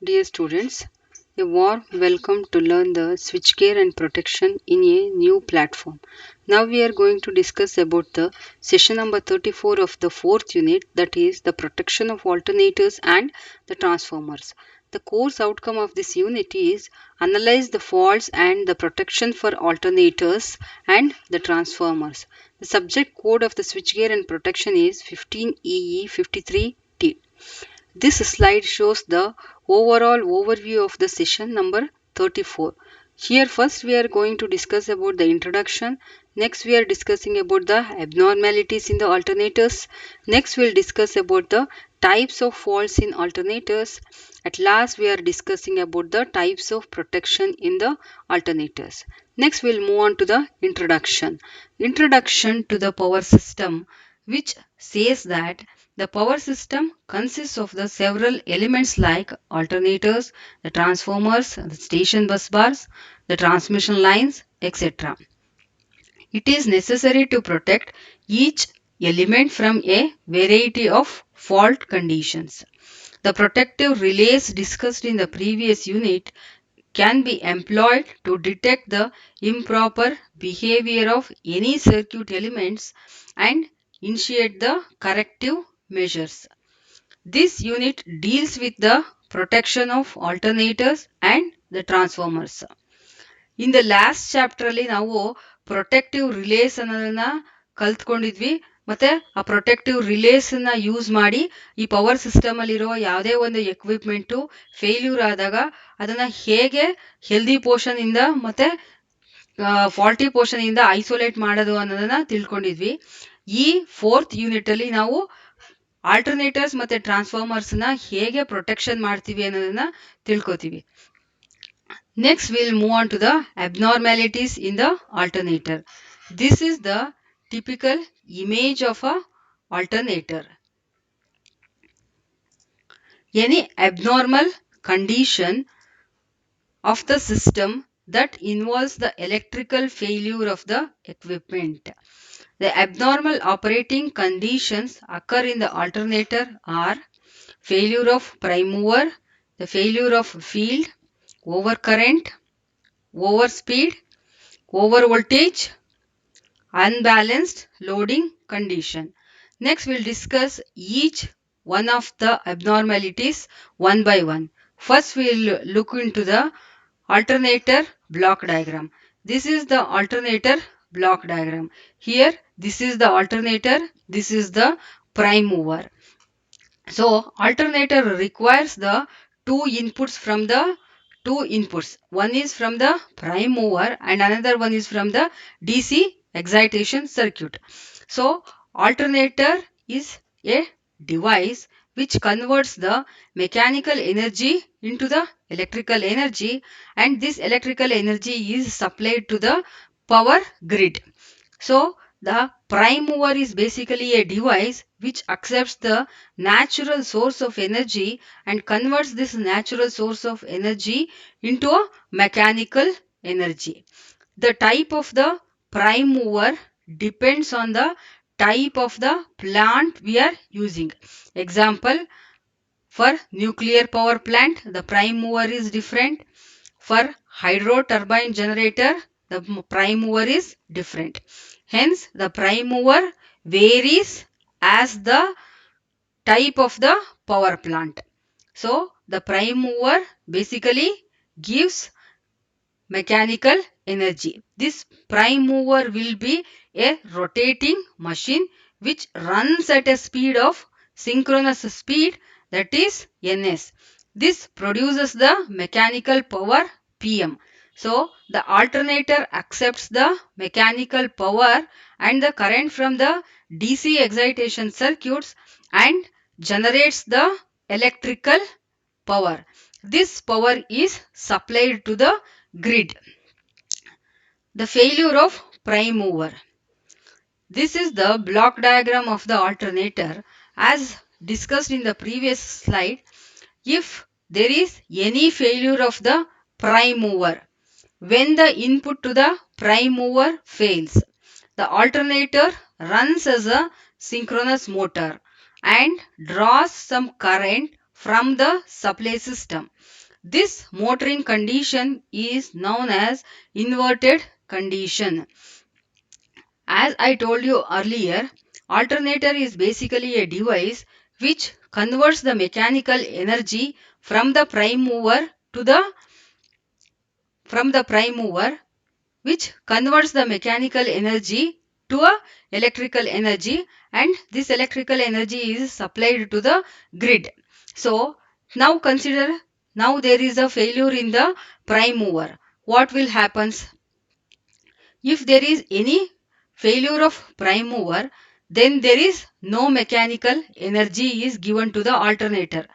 Dear students, a warm welcome to learn the switchgear and protection in a new platform. Now we are going to discuss about the session number 34 of the fourth unit, that is the protection of alternators and the transformers. The course outcome of this unit is analyze the faults and the protection for alternators and the transformers. The subject code of the switchgear and protection is 15EE53T. This slide shows the overall overview of the session number 34. Here first we are going to discuss about the introduction. Next we are discussing about the abnormalities in the alternators. Next we will discuss about the types of faults in alternators. At last we are discussing about the types of protection in the alternators. Next we will move on to the introduction. Introduction to the power system, which says that the power system consists of the several elements like alternators, the transformers, the station bus bars, the transmission lines, etc. It is necessary to protect each element from a variety of fault conditions. The protective relays discussed in the previous unit can be employed to detect the improper behavior of any circuit elements and initiate the corrective measures. This unit deals with the protection of alternators and the transformers. In the last chapter ಅಲ್ಲಿ ನಾವು protective relies ಅನ್ನೋದನ್ನ ಕಲ್ತ್ಕೊಂಡಿದ್ವಿ. ಮತ್ತೆ ಆ protective relies ನ use ಮಾಡಿ ಈ power system ಅಲ್ಲಿರೋ ಯಾವುದೇ ಒಂದು ಎಕ್ವಿಪ್ಮೆಂಟ್ ಫೇಲ್ಯೂರ್ ಆದಾಗ ಅದನ್ನ ಹೇಗೆ ಹೆಲ್ದಿ ಪೋರ್ಷನ್ ಇಂದ ಮತ್ತೆ ಫಾಲ್ಟಿ ಪೋರ್ಷನ್ ಇಂದ ಐಸೋಲೇಟ್ ಮಾಡೋದು ಅನ್ನೋದನ್ನ ತಿಳ್ಕೊಂಡಿದ್ವಿ. ಈ ಫೋರ್ತ್ ಯೂನಿಟ್ ಅಲ್ಲಿ ನಾವು ಆಲ್ಟರ್ನೇಟರ್ಸ್ ಮತ್ತೆ ಟ್ರಾನ್ಸ್ಫಾರ್ಮರ್ಸ್ ನ ಹೇಗೆ ಪ್ರೊಟೆಕ್ಷನ್ ಮಾಡ್ತೀವಿ ಅನ್ನೋದನ್ನ ತಿಳ್ಕೊತೀವಿ. Next we'll move on to the abnormalities in the alternator. This is the typical image of a alternator. Any abnormal condition of the system that involves the electrical failure of the equipment. The abnormal operating conditions occur in the alternator are failure of prime mover, the failure of field, overcurrent, overspeed, overvoltage, unbalanced loading condition. Next we'll discuss each one of the abnormalities one by one. First we'll look into the alternator block diagram. This is the alternator block diagram. Here this is the alternator, this is the prime mover. So alternator requires the two inputs from the two inputs. One is from the prime mover and another one is from the DC excitation circuit. So alternator is a device which converts the mechanical energy into the electrical energy, and this electrical energy is supplied to the power grid. So the prime mover is basically a device which accepts the natural source of energy and converts this natural source of energy into a mechanical energy. The type of the prime mover depends on the type of the plant we are using. Example, for nuclear power plant, the prime mover is different. For hydro turbine generator, the prime mover is different. Hence, the prime mover varies as the type of the power plant. So, the prime mover basically gives mechanical energy. This prime mover will be a rotating machine which runs at a speed of synchronous speed, that is ns. This produces the mechanical power Pm. So the alternator accepts the mechanical power and the current from the DC excitation circuits and generates the electrical power. This power is supplied to the grid. The failure of prime mover. This is the block diagram of the alternator. As discussed in the previous slide, if there is any failure of the prime mover, when the input to the prime mover fails, the alternator runs as a synchronous motor and draws some current from the supply system. This motoring condition is known as inverted condition. As I told you earlier, alternator is basically a device which converts the mechanical energy from the prime mover to the from the prime mover which converts the mechanical energy to a electrical energy, and this electrical energy is supplied to the grid. So now consider, now there is a failure in the prime mover. What will happen? If there is any failure of prime mover, then there is no mechanical energy is given to the alternator.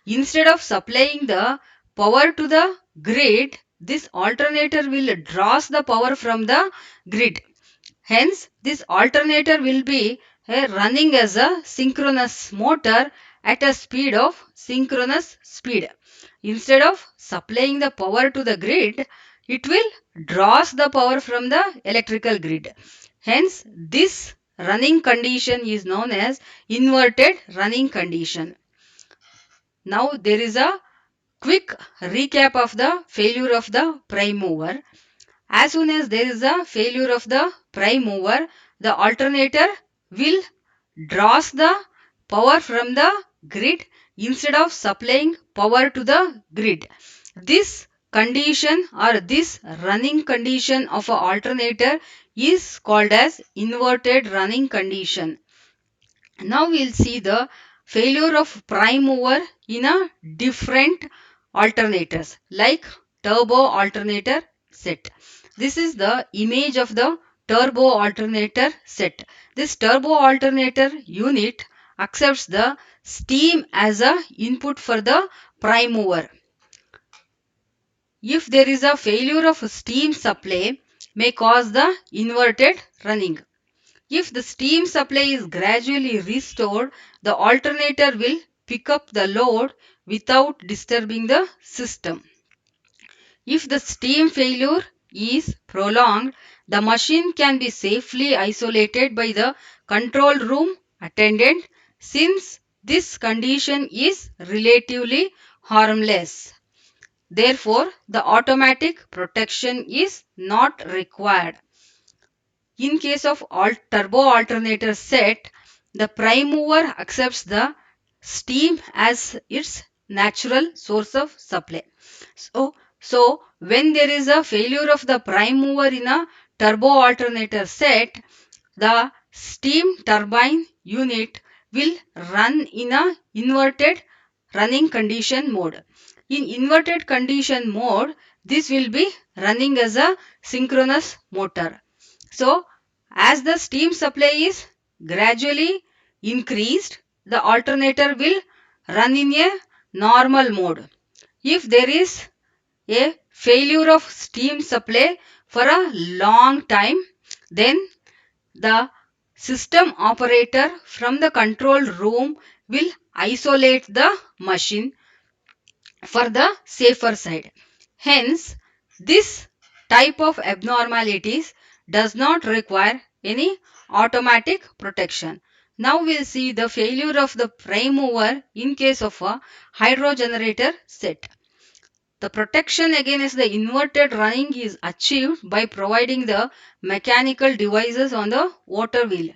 Instead of supplying the power to the grid, this alternator will draws the power from the grid. Hence, this alternator will be running as a synchronous motor at a speed of synchronous speed. Instead of supplying the power to the grid, it will draws the power from the electrical grid. Hence, this running condition is known as inverted running condition. Now, there is a quick recap of the failure of the prime mover. As soon as there is a failure of the prime mover, the alternator will draws the power from the grid instead of supplying power to the grid. This condition or this running condition of an alternator is called as inverted running condition. Now we'll see the failure of prime mover in a different alternators like turbo alternator set. This is the image of the turbo alternator set. This turbo alternator unit accepts the steam as a input for the prime mover. If there is a failure of steam supply, may cause the inverted running. If the steam supply is gradually restored, the alternator will pick up the load without disturbing the system. If the steam failure is prolonged, the machine can be safely isolated by the control room attendant since this condition is relatively harmless. Therefore, the automatic protection is not required. In case of turbo alternator set, the prime mover accepts the steam as its natural source of supply. So when there is a failure of the prime mover in a turbo alternator set, the steam turbine unit will run in a inverted running condition mode. In inverted condition mode, this will be running as a synchronous motor. So, as the steam supply is gradually increased, the alternator will run in a normal mode. If there is a failure of steam supply for a long time, then the system operator from the control room will isolate the machine for the safer side. Hence, this type of abnormalities does not require any automatic protection. Now we'll see the failure of the prime mover in case of a hydro generator set. The protection against the inverted running is achieved by providing the mechanical devices on the water wheel.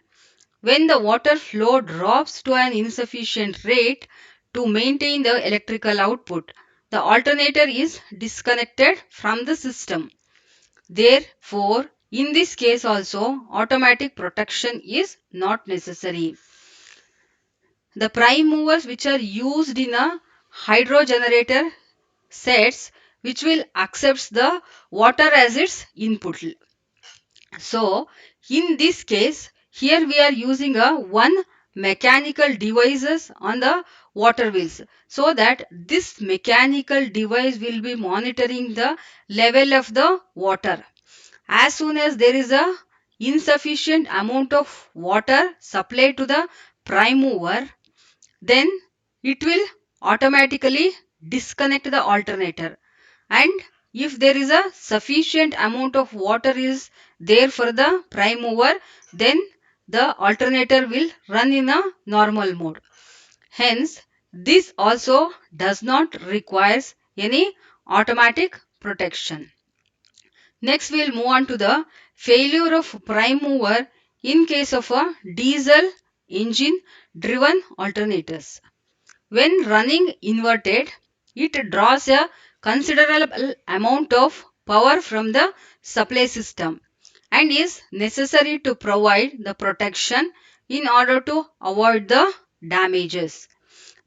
When the water flow drops to an insufficient rate to maintain the electrical output, the alternator is disconnected from the system. Therefore, in this case also, automatic protection is not necessary. The prime movers which are used in a hydro generator sets which will accept the water as its input. So, in this case, here we are using a one mechanical devices on the water wheels, so that this mechanical device will be monitoring the level of the water. As soon as there is a insufficient amount of water supplied to the prime mover, then it will automatically disconnect the alternator, and if there is a sufficient amount of water is there for the prime mover, then the alternator will run in a normal mode. Hence, This also does not require any automatic protection. Next, we'll move on to the failure of prime mover in case of a diesel engine driven alternators. When running inverted, it draws a considerable amount of power from the supply system and is necessary to provide the protection in order to avoid the damages.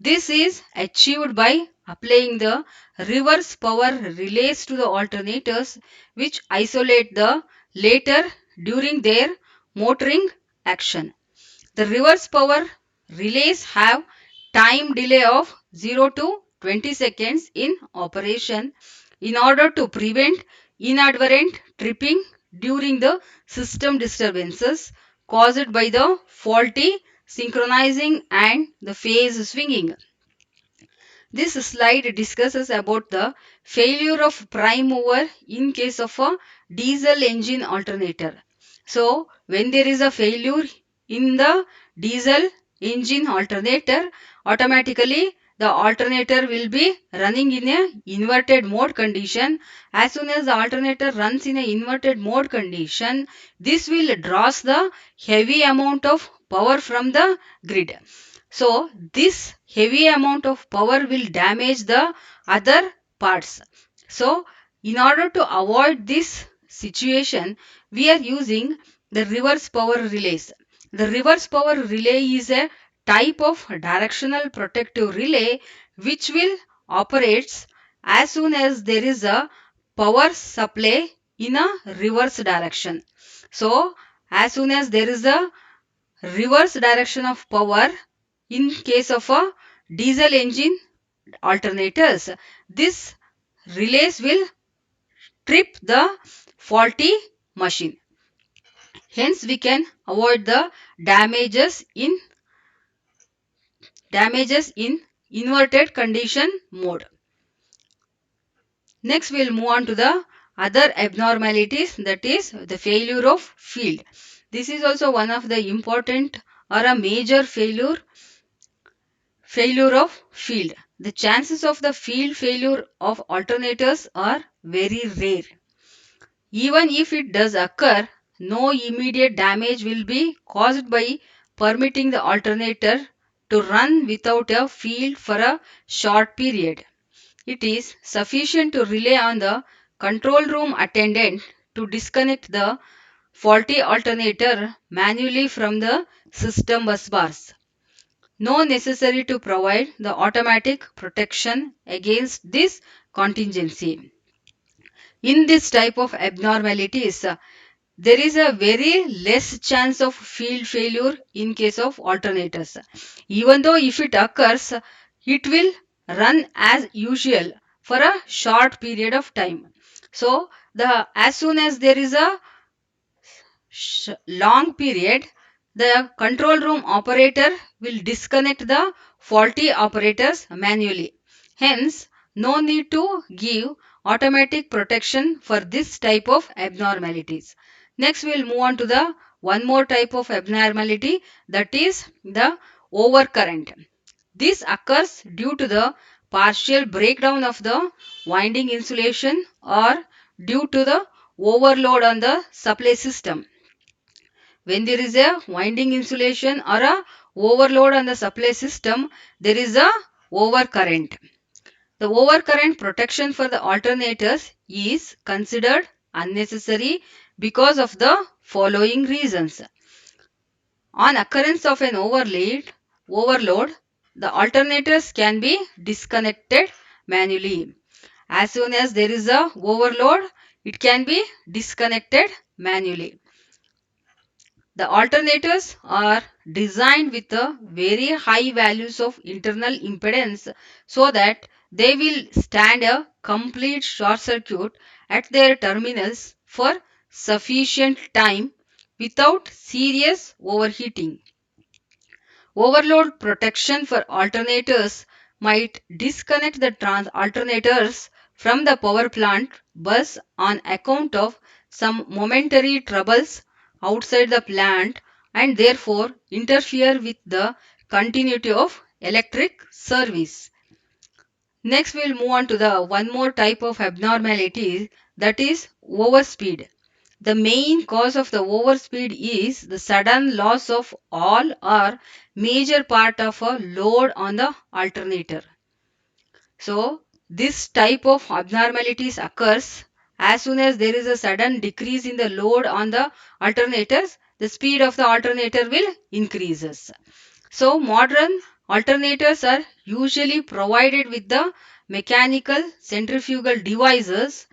This is achieved by applying the reverse power relays to the alternators, which isolate the later during their motoring action. The reverse power relays have time delay of 0 to 20 seconds in operation in order to prevent inadvertent tripping during the system disturbances caused by the faulty synchronizing and the phase swinging. This slide discusses about the failure of prime mover in case of a diesel engine alternator. So, when there is a failure in the diesel engine alternator, automatically the alternator will be running in a inverted mode condition. As soon as the alternator runs in a inverted mode condition, this will draws the heavy amount of power from the grid. So this heavy amount of power will damage the other parts. So in order to avoid this situation, we are using the reverse power relays. The reverse power relay is a type of directional protective relay which will operates as soon as there is a power supply in a reverse direction. So as soon as there is a reverse direction of power in case of a diesel engine alternators, this relays will trip the faulty machine. Hence, we can avoid the damages in inverted condition mode. Next, we will move on to the other abnormalities, that is the failure of field. This is also one of the important or a major failure of field. The chances of the field failure of alternators are very rare. Even if it does occur, no immediate damage will be caused by permitting the alternator to run without a field for a short period. It is sufficient to rely on the control room attendant to disconnect the faulty alternator manually from the system bus bars. No necessary to provide the automatic protection against this contingency. In this type of abnormalities, there is a very less chance of field failure in case of alternators. Even though if it occurs, it will run as usual for a short period of time. So, as soon as there is a long period, the control room operator will disconnect the faulty operators manually. Hence, no need to give automatic protection for this type of abnormalities. Next, we will move on to the one more type of abnormality, that is the overcurrent. This occurs due to the partial breakdown of the winding insulation or due to the overload on the supply system. When there is a winding insulation or a overload on the supply system, there is a overcurrent. The overcurrent protection for the alternators is considered unnecessary because of the following reasons. On occurrence of an overload, the alternators can be disconnected manually. As soon as there is a overload, it can be disconnected manually. The alternators are designed with a very high values of internal impedance so that they will stand a complete short circuit at their terminals for sufficient time without serious overheating. Overload protection for alternators might disconnect the alternators from the power plant bus on account of some momentary troubles outside the plant and therefore interfere with the continuity of electric service. Next, we'll move on to the one more type of abnormality, that is overspeed. The main cause of the overspeed is the sudden loss of all or major part of a load on the alternator. So, this type of abnormalities occurs as soon as there is a sudden decrease in the load on the alternators, the speed of the alternator will increases. So, modern alternators are usually provided with the mechanical centrifugal devices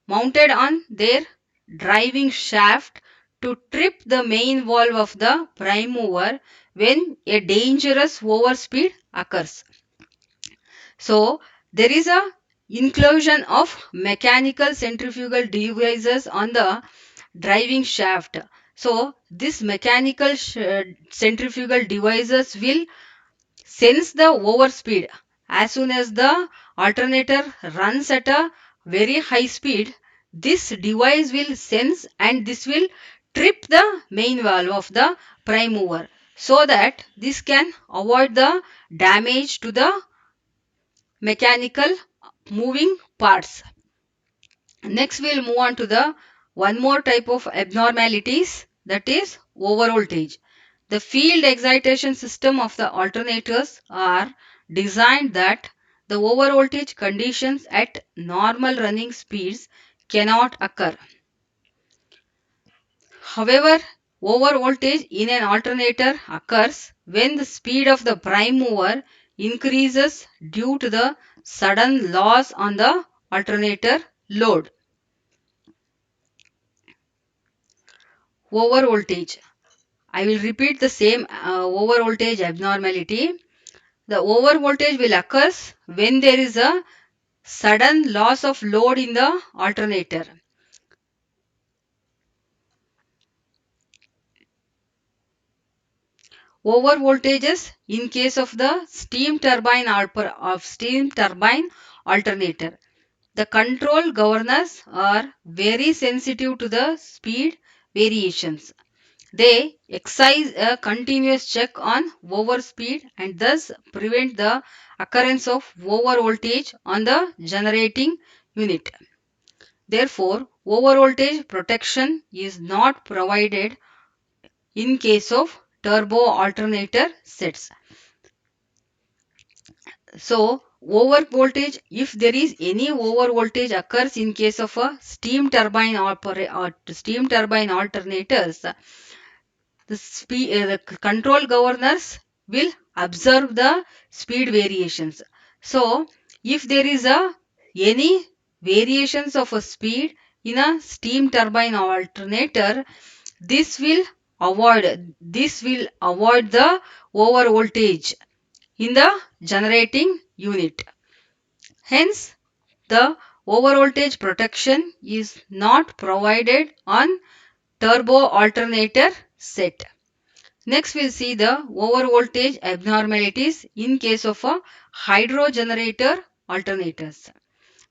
mounted on their driving shaft to trip the main valve of the prime mover when a dangerous overspeed occurs. So there is a inclusion of mechanical centrifugal devices on the driving shaft. So this mechanical centrifugal devices will sense the overspeed. As soon as the alternator runs at a very high speed, this device will sense and this will trip the main valve of the prime mover so that this can avoid the damage to the mechanical moving parts. Next, we'll move on to the one more type of abnormalities, that is overvoltage. The field excitation system of the alternators are designed that the overvoltage conditions at normal running speeds cannot occur. However, overvoltage in an alternator occurs when the speed of the prime mover increases due to the sudden loss on the alternator load. Overvoltage. I will repeat the same overvoltage abnormality. The overvoltage will occur when there is a sudden loss of load in the alternator. Over voltages in case of the steam turbine alternator. The control governors are very sensitive to the speed variations. They exercise a continuous check on overspeed and thus prevent the occurrence of over voltage on the generating unit. Therefore, over voltage protection is not provided in case of turbo alternator sets. So, over voltage, if there is any over voltage occurs in case of a steam turbine alternators, the control governors will observe the speed variations. So, if there is any variations of a speed in a steam turbine alternator, this will avoid the over voltage in the generating unit. Hence, the over voltage protection is not provided on turbo alternator set. Next, we'll see the over voltage abnormalities in case of a hydro generator alternators.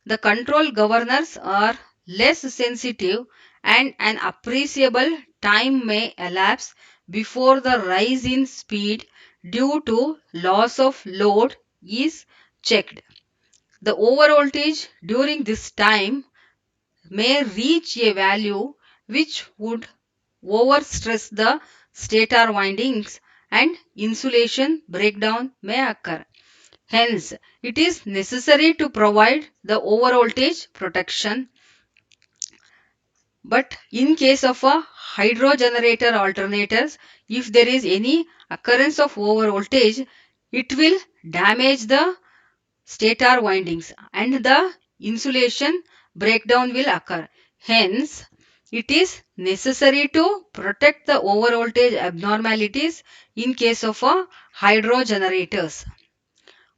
The control governors are less sensitive and an appreciable time may elapse before the rise in speed due to loss of load is checked. The overvoltage during this time may reach a value which would overstress the stator windings and insulation breakdown may occur. Hence, it is necessary to provide the overvoltage protection. But in case of a hydro generator alternators, if there is any occurrence of overvoltage, it will damage the stator windings and the insulation breakdown will occur. Hence, it is necessary to protect the overvoltage abnormalities in case of a hydro generators.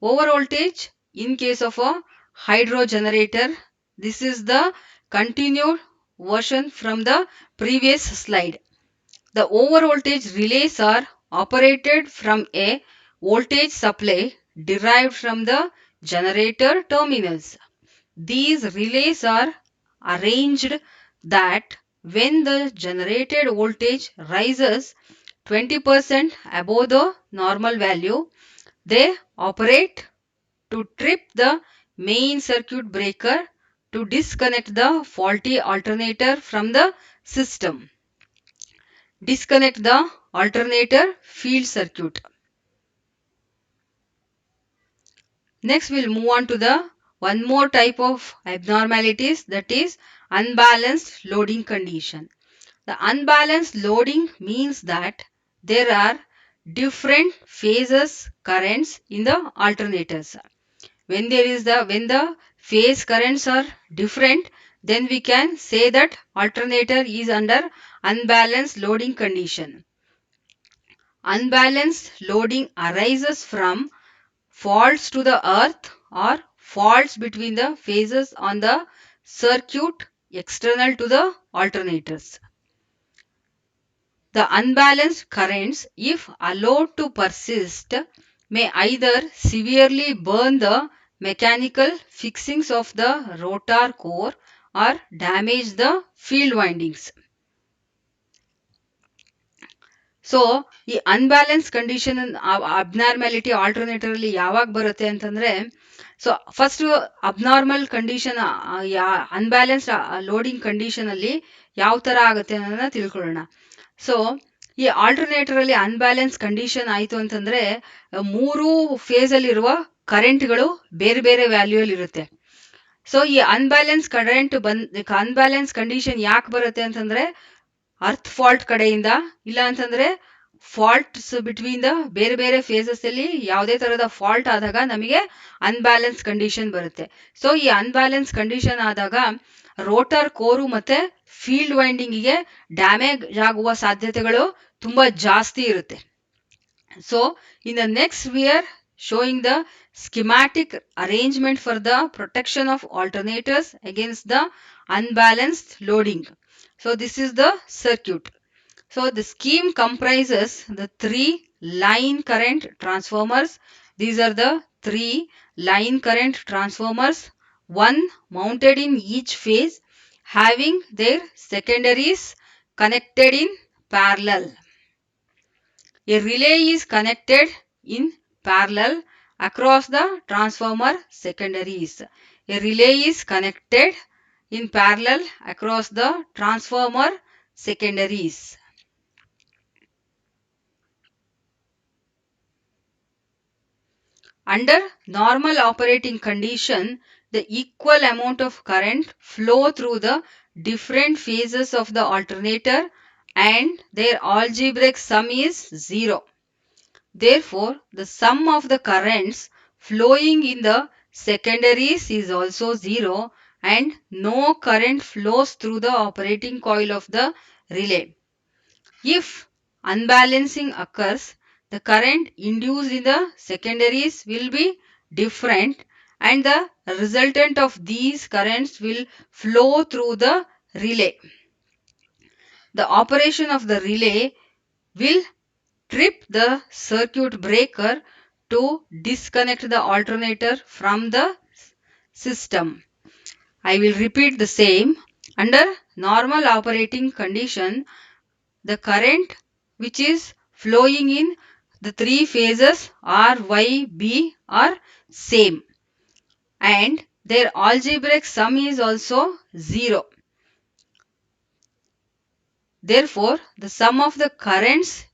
Overvoltage in case of a hydro generator, this is the continued version from the previous slide. The overvoltage relays are operated from a voltage supply derived from the generator terminals. These relays are arranged that when the generated voltage rises 20% above the normal value, They operate to trip the main circuit breaker to disconnect the faulty alternator from the system. Disconnect the alternator field circuit. Next, we'll move on to the one more type of abnormalities, that is unbalanced loading condition. The unbalanced loading means that there are different phases currents in the alternators. When the phase currents are different, then we can say that alternator is under unbalanced loading condition. Unbalanced loading arises from faults to the earth or faults between the phases on the circuit external to the alternators. The unbalanced currents, if allowed to persist, may either severely burn the mechanical fixings of the rotor core or damage the field windings. So ಈ unbalance condition abnormality alternator ಅಲ್ಲಿ ಯಾವಾಗ ಬರುತ್ತೆ ಅಂತಂದ್ರೆ, so first abnormal condition unbalanced loading condition ಅಲ್ಲಿ ಯಾವ ತರ ಆಗುತ್ತೆ ಅನ್ನೋದನ್ನ ತಿಳ್ಕೊಳ್ಳೋಣ. ಸೊ ಈ ಆಲ್ಟರ್ನೇಟರ್ ಅಲ್ಲಿ ಅನ್ಬ್ಯಾಲೆನ್ಸ್ ಕಂಡೀಷನ್ ಆಯ್ತು ಅಂತಂದ್ರೆ ಮೂರು ಫೇಸ್ ಅಲ್ಲಿ ಇರುವ ಕರೆಂಟ್ಗಳು ಬೇರೆ ಬೇರೆ ವ್ಯಾಲ್ಯೂ ಅಲ್ಲಿ ಇರುತ್ತೆ. ಸೊ ಈ ಅನ್ಬ್ಯಾಲೆನ್ಸ್ ಅನ್ಬ್ಯಾಲೆನ್ಸ್ ಕಂಡೀಷನ್ ಯಾಕೆ ಬರುತ್ತೆ ಅಂತಂದ್ರೆ ಅರ್ತ್ ಫಾಲ್ಟ್ ಕಡೆಯಿಂದ, ಇಲ್ಲ ಅಂತಂದ್ರೆ ಫಾಲ್ಟ್ಸ್ ಬಿಟ್ವೀನ್ ದ ಬೇರೆ ಬೇರೆ ಫೇಸಸ್ ಅಲ್ಲಿ ಯಾವುದೇ ತರಹದ ಫಾಲ್ಟ್ ಆದಾಗ ನಮಗೆ ಅನ್ಬ್ಯಾಲೆನ್ಸ್ ಕಂಡೀಷನ್ ಬರುತ್ತೆ. ಸೊ ಈ ಅನ್ಬ್ಯಾಲೆನ್ಸ್ ಕಂಡೀಷನ್ ಆದಾಗ ರೋಟರ್ ಕೋರು ಮತ್ತೆ ಫೀಲ್ಡ್ ವೈಂಡಿಂಗಿಗೆ ಡ್ಯಾಮೇಜ್ ಆಗುವ ಸಾಧ್ಯತೆಗಳು ತುಂಬಾ ಜಾಸ್ತಿ ಇರುತ್ತೆ. So in the next we are showing the schematic arrangement for the protection of alternators against the unbalanced loading. So this is the circuit. So the scheme comprises the 3 line current transformers. These are the 3 line current transformers, one mounted in each phase, having their secondaries connected in parallel. A relay is connected in parallel across the transformer secondaries. A relay is connected in parallel across the transformer secondaries. Under normal operating condition, the equal amount of current flow through the different phases of the alternator and their algebraic sum is 0. Therefore, the sum of the currents flowing in the secondaries is also 0 and no current flows through the operating coil of the relay. If unbalancing occurs, the current induced in the secondaries will be different and the resultant of these currents will flow through the relay. The operation of the relay will trip the circuit breaker to disconnect the alternator from the system. I will repeat the same. Under normal operating condition, the current which is flowing in the 3 phases R, Y, B are same and their algebraic sum is also 0. Therefore, the sum of the currents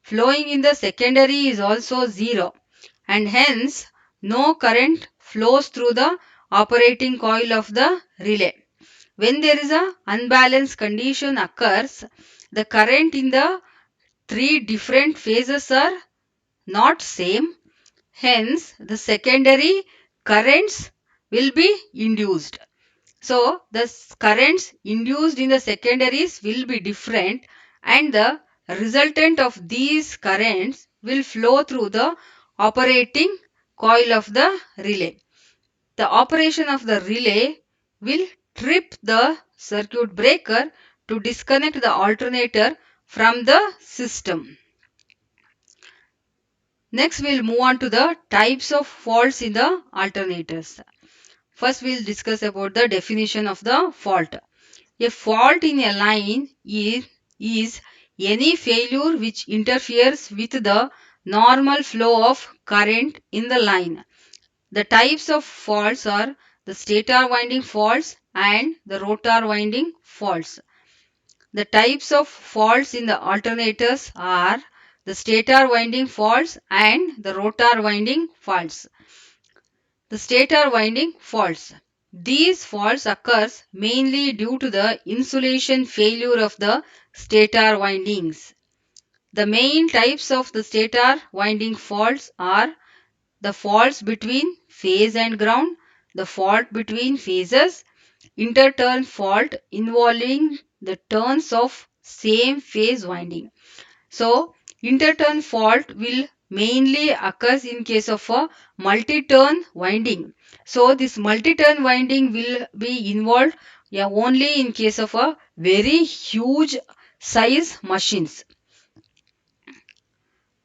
flowing in the secondary is also 0 and hence no current flows through the operating coil of the relay. When there is an unbalanced condition occurs, the current in the 3 different phases are not same, hence the secondary currents will be induced. So the currents induced in the secondaries will be different and the resultant of these currents will flow through the operating coil of the relay. The operation of the relay will trip the circuit breaker to disconnect the alternator from the system. Next, we'll move on to the types of faults in the alternators. First, we'll discuss about the definition of the fault. A fault in a line is any failure which interferes with the normal flow of current in the line. The types of faults are the stator winding faults and the rotor winding faults. The types of faults in the alternators are the stator winding faults and the rotor winding faults. The stator winding faults. These faults occurs mainly due to the insulation failure of the stator windings. The main types of the stator winding faults are the faults between phase and ground, the fault between phases, interturn fault involving the turns of same phase winding. So, interturn fault will mainly occurs in case of a multi-turn winding. So, this multi-turn winding will be involved, yeah, only in case of a very huge size machines.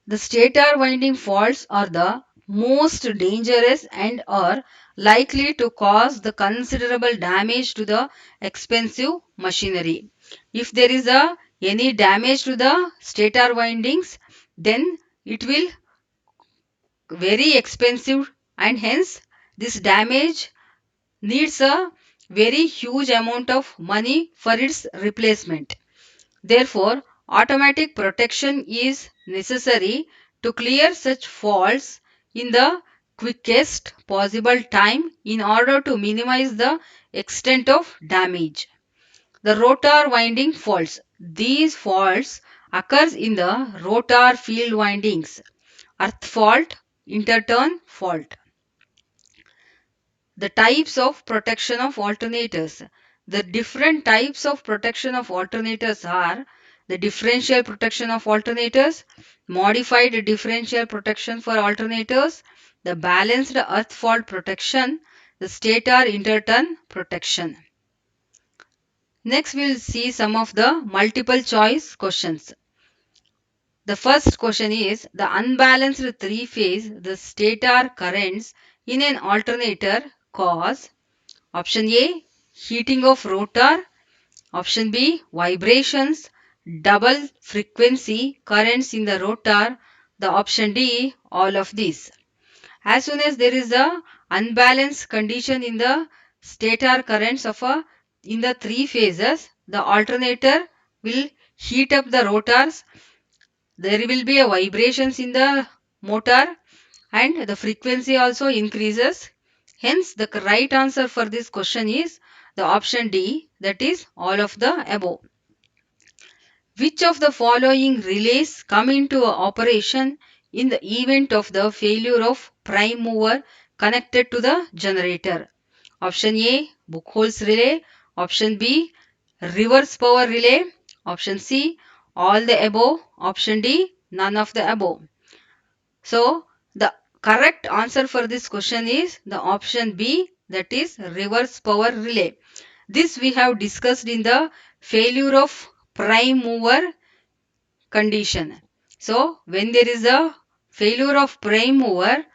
The stator winding faults are the most dangerous and are likely to cause the considerable damage to the expensive machinery. If there is any damage to the stator windings, then it will very expensive, and hence this damage needs a very huge amount of money for its replacement. Therefore, automatic protection is necessary to clear such faults in the quickest possible time in order to minimize the extent of damage. The rotor winding faults. These faults occurs in the rotor field windings. Earth fault, interturn fault. The types of protection of alternators. The different types of protection of alternators are the differential protection of alternators, modified differential protection for alternators, the balanced earth fault protection, the stator interturn protection. Next, we'll see some of the multiple choice questions. The first question is the unbalanced three phase, the stator currents in an alternator cause option A, heating of rotor. Option B, vibrations, double frequency currents in the rotor. The option D, all of these. As soon as there is a unbalanced condition in the stator currents of in the three phases, the alternator will heat up the rotors. There will be a vibrations in the motor and the frequency also increases. Hence, the right answer for this question is the option D, that is all of the above. Which of the following relays come into operation in the event of the failure of prime mover connected to the generator? Option A, Buchholz relay. Option B, reverse power relay. Option C, all the above. Option D, none of the above. So, the correct answer for this question is the option B, that is reverse power relay. This we have discussed in the failure of prime mover condition. So, when there is a failure of prime mover,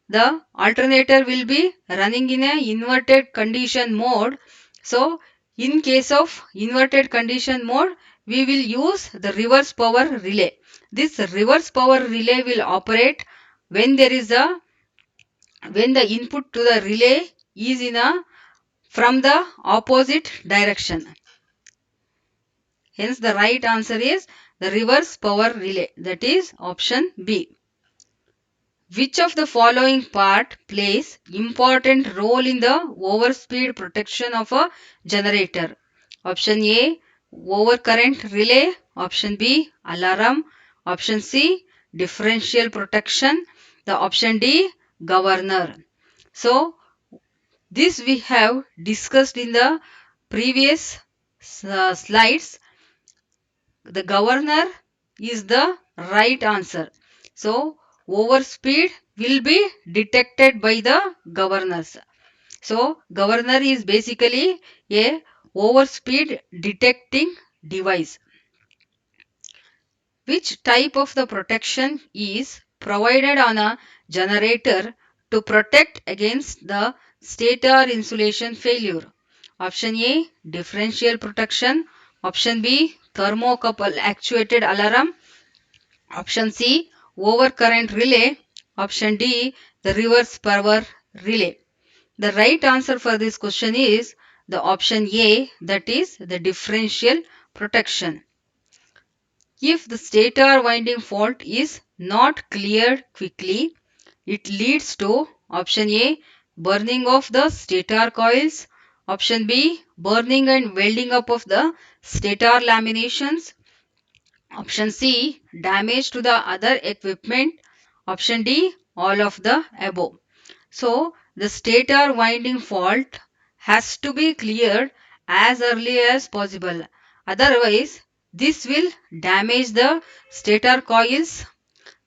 the alternator will be running in a inverted condition mode. So, in case of inverted condition mode, we will use the reverse power relay. This reverse power relay will operate when there is a when the input to the relay is in a from the opposite direction. Hence, the right answer is the reverse power relay, that is option B. Which of the following part plays important role in the overspeed protection of a generator? Option A, overcurrent relay. Option B, alarm. Option C, differential protection. The option D, governor. So, this we have discussed in the previous slides. The governor is the right answer. So, overspeed will be detected by the governors. So, governor is basically a overspeed detecting device. Which type of the protection is provided on a generator to protect against the stator insulation failure? Option A, differential protection. Option B, thermocouple actuated alarm. Option C, overcurrent relay. Option D, the reverse power relay. The right answer for this question is the option A, that is the differential protection. If the stator winding fault is not cleared quickly, it leads to option A, burning of the stator coils, option B, burning and welding up of the stator laminations, option C, damage to the other equipment, option D, all of the above. So, the stator winding fault has to be cleared as early as possible. Otherwise, this will damage the stator coils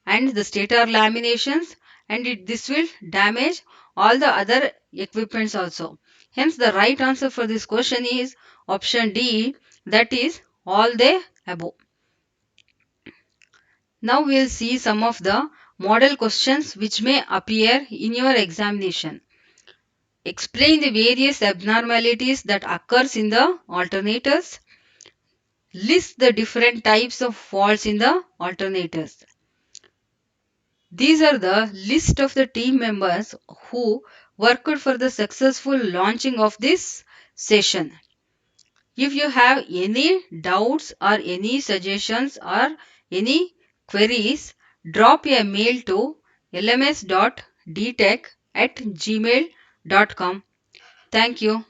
and the stator laminations, and this will damage all the other equipments also. Hence, the right answer for this question is option D, that is all the above. Now we will see some of the model questions which may appear in your examination. Explain the various abnormalities that occurs in the alternators. List the different types of faults in the alternators. These are the list of the team members who worked for the successful launching of this session. If you have any doubts or any suggestions or any queries, drop a mail to lms.dtech@gmail.com. Thank you.